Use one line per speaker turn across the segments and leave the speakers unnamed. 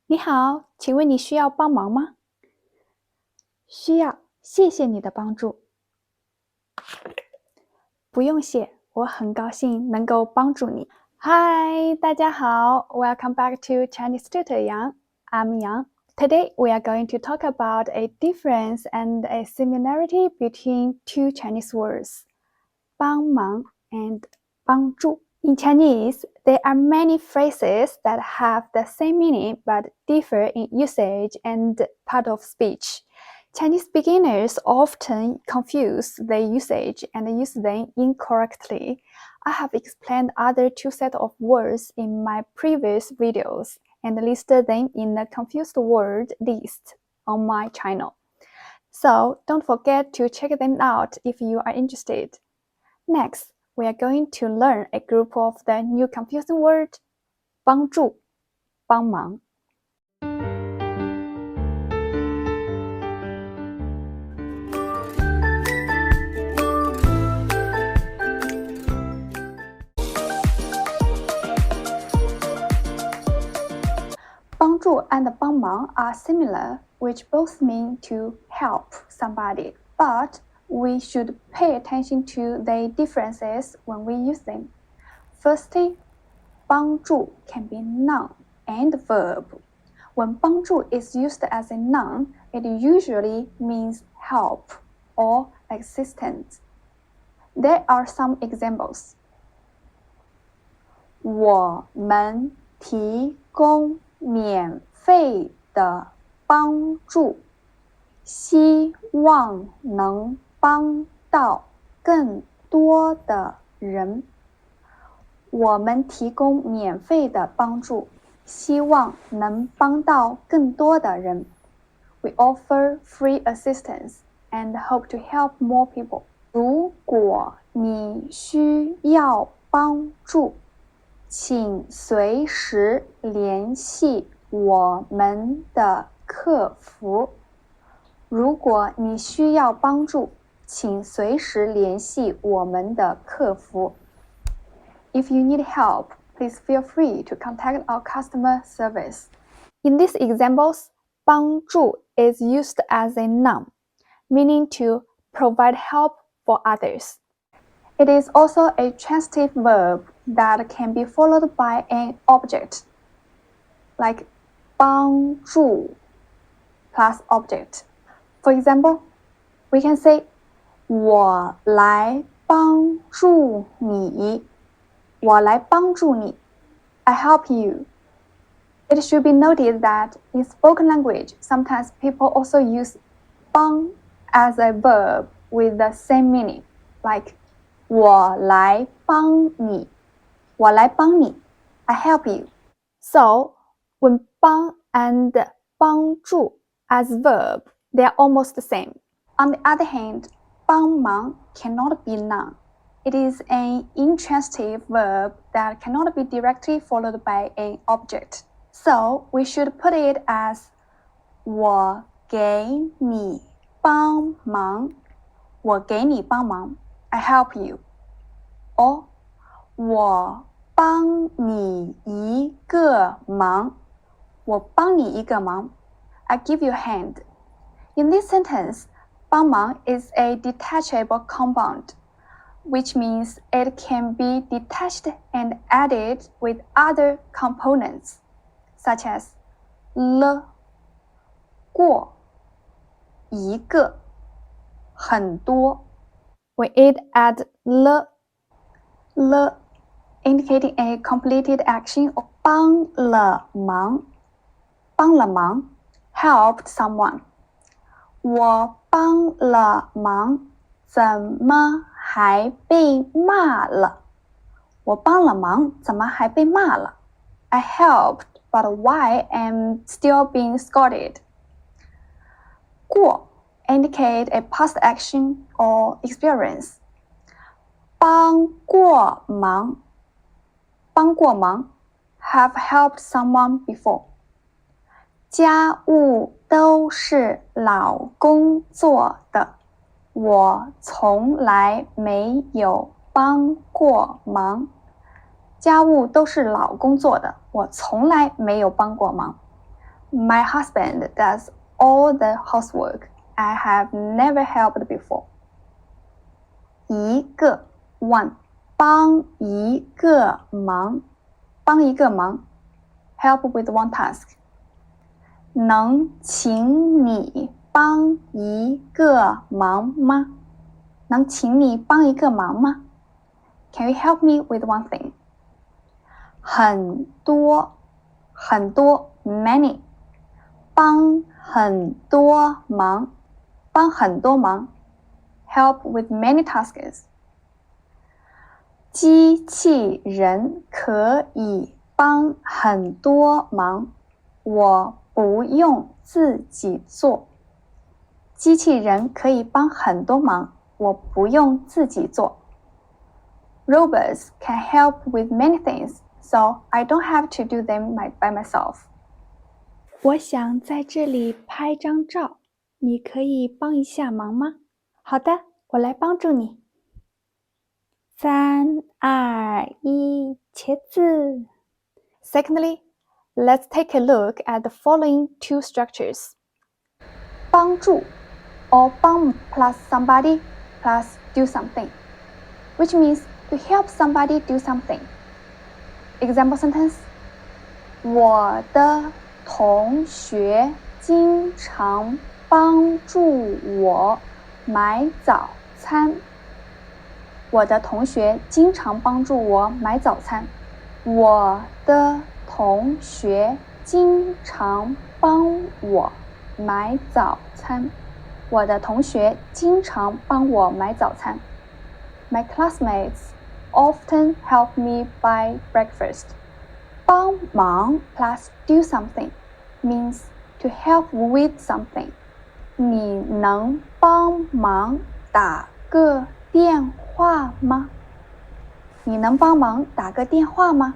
你好，请问你需要帮忙吗？需要，谢谢你的帮助。不用谢，我很高兴能够帮助你。Hi， 大家好 ，Welcome back to Chinese Tutor Yang. I'm Yang. Today we are going to talk about a difference and a similarity between two Chinese words, 帮忙 and 帮助。In Chinese, there are many phrases that have the same meaning but differ in usage and part of speech. Chinese beginners often confuse their usage and use them incorrectly. I have explained other two sets of words in my previous videos and listed them in the confused word list on my channel. So don't forget to check them out if you are interested. Next, we are going to learn a group of the new confusing word 帮助，帮忙。帮助 and 帮忙 are similar, which both mean to help somebody, but we should pay attention to their differences when we use them. Firstly, 帮助 can be noun and verb. When 帮助 is used as a noun, it usually means help or assistance. There are some examples. 我们提供免费的帮助，希望能帮到更多的人。我们提供免费的帮助，希望能帮到更多的人。We offer free assistance and hope to help more people. 如果你需要帮助，请随时联系我们的客服。如果你需要帮助，请随时联系我们的客服。If you need help, please feel free to contact our customer service. In these examples, 帮助 is used as a noun, meaning to provide help for others. It is also a transitive verb that can be followed by an object, like 帮助 plus object. For example, we can say 我来帮助你。我来帮助你。I help you. It should be noted that in spoken language, sometimes people also use 帮 as a verb with the same meaning, like 我来帮你。我来帮你。I help you. So, when 帮 and 帮助 as verb, they are almost the same. On the other hand, 帮忙 cannot be noun. It is an intransitive verb that cannot be directly followed by an object. So, we should put it as 我给你帮忙。我给你帮忙。I help you. Or 我帮你一个忙。我帮你一个忙。I give you a hand. In this sentence, 帮忙 is a detachable compound, which means it can be detached and added with other components, such as 了、过、一个、很多。We add 了 indicating a completed action of 帮了忙。帮了忙 helped someone. 我帮了忙，怎么还被骂了？我帮了忙，怎么还被骂了？ I helped, but why am still being scolded? 过 indicate a past action or experience. 帮过忙have helped someone before. 家务都是老公做的，我从来没有帮过忙。家务都是老公做的，我从来没有帮过忙。My husband does all the housework. I have never helped before. 一个 one 帮一个忙，帮一个忙 help with one task. 能请你帮一个忙吗？能请你帮一个忙吗？ Can you help me with one thing? 很多 many 帮很多忙 help with many tasks. 机器人可以帮很多忙，我不用自己做。机器人可以帮很多忙，我不用自己做。Robots can help with many things, so I don't have to do them by myself. 我想在这里拍张照，你可以帮一下忙吗？好的，我来帮助你。3、2、1，茄子。Secondly, let's take a look at the following two structures. 帮助 or 帮 plus somebody plus do something, which means to help somebody do something. Example sentence: 我的同学经常帮助我买早餐。我的同学经常帮助我买早餐。我的同学经常帮我买早餐。我的同学经常帮我买早餐。My classmates often help me buy breakfast. 帮忙 plus do something means to help with something. 你能帮忙打个电话吗？你能帮忙打个电话吗？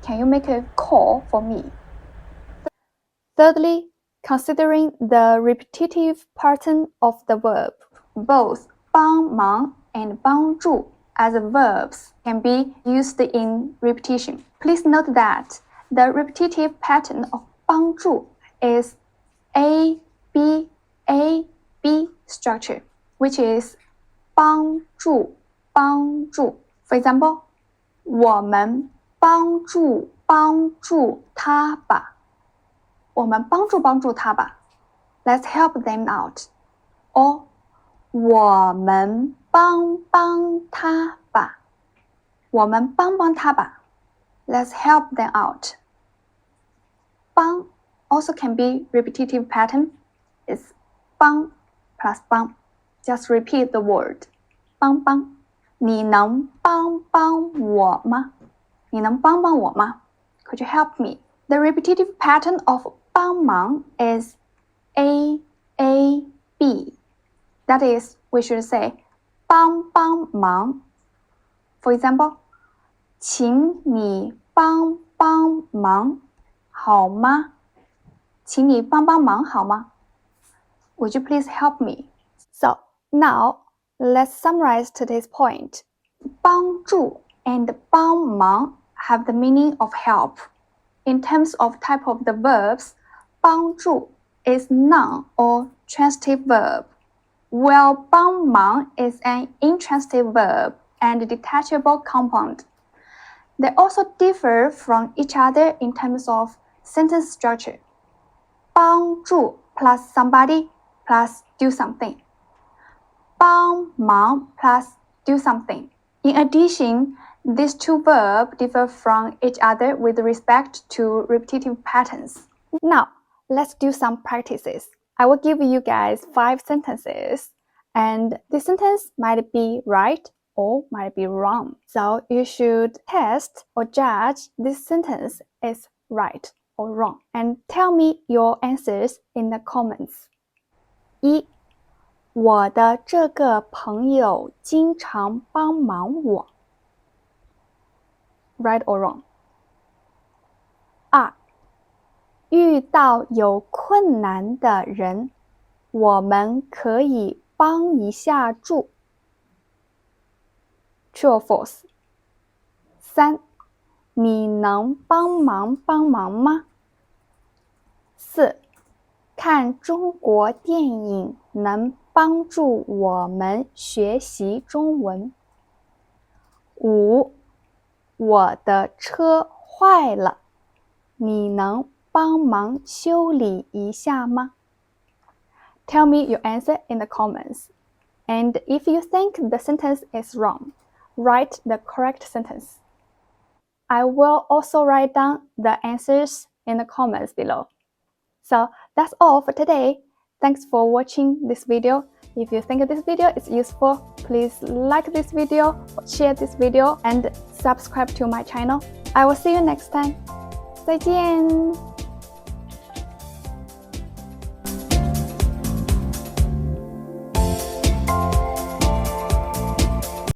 Can you make a call for me? Thirdly, considering the repetitive pattern of the verb, both 帮忙 and 帮助 as verbs can be used in repetition. Please note that the repetitive pattern of 帮助 is A, B, A, B structure, which is 帮助 For example, 我们帮助他吧。我们帮助他吧。Let's help them out. Or 我们帮他吧。我们帮他吧。Let's help them out. 帮 also can be repetitive pattern. It's 帮 plus 帮. Just repeat the word. 帮。你能帮我吗？你能帮我吗？ Could you help me? The repetitive pattern of 帮忙 is A, B. That is, we should say 帮忙。For example, 请你帮忙好吗？请你帮忙好吗？ Would you please help me? So, now, let's summarize today's point. 帮助 and 帮忙 have the meaning of help. In terms of type of the verbs, 帮助 is noun or transitive verb, while 帮忙 is an intransitive verb and detachable compound. They also differ from each other in terms of sentence structure. 帮助 plus somebody plus do something. 帮忙 plus do something. In addition, these two verbs differ from each other with respect to repetitive patterns. Now, let's do some practices. I will give you guys 5 sentences, and this sentence might be right or might be wrong. So you should test or judge this sentence is right or wrong, and tell me your answers in the comments. 1. 我的这个朋友经常帮忙我。Right or wrong? 2. 遇到有困难的人，我们可以帮一下助。True or false? 3. 你能帮忙吗？4. 看中国电影能帮助我们学习中文。5. 我的车坏了，你能帮忙修理一下吗？ Tell me your answer in the comments. And if you think the sentence is wrong, write the correct sentence. I will also write down the answers in the comments below. So that's all for today. Thanks for watching this video. If you think this video is useful, please like this video, share this video, and subscribe to my channel. I will see you next time. 再见。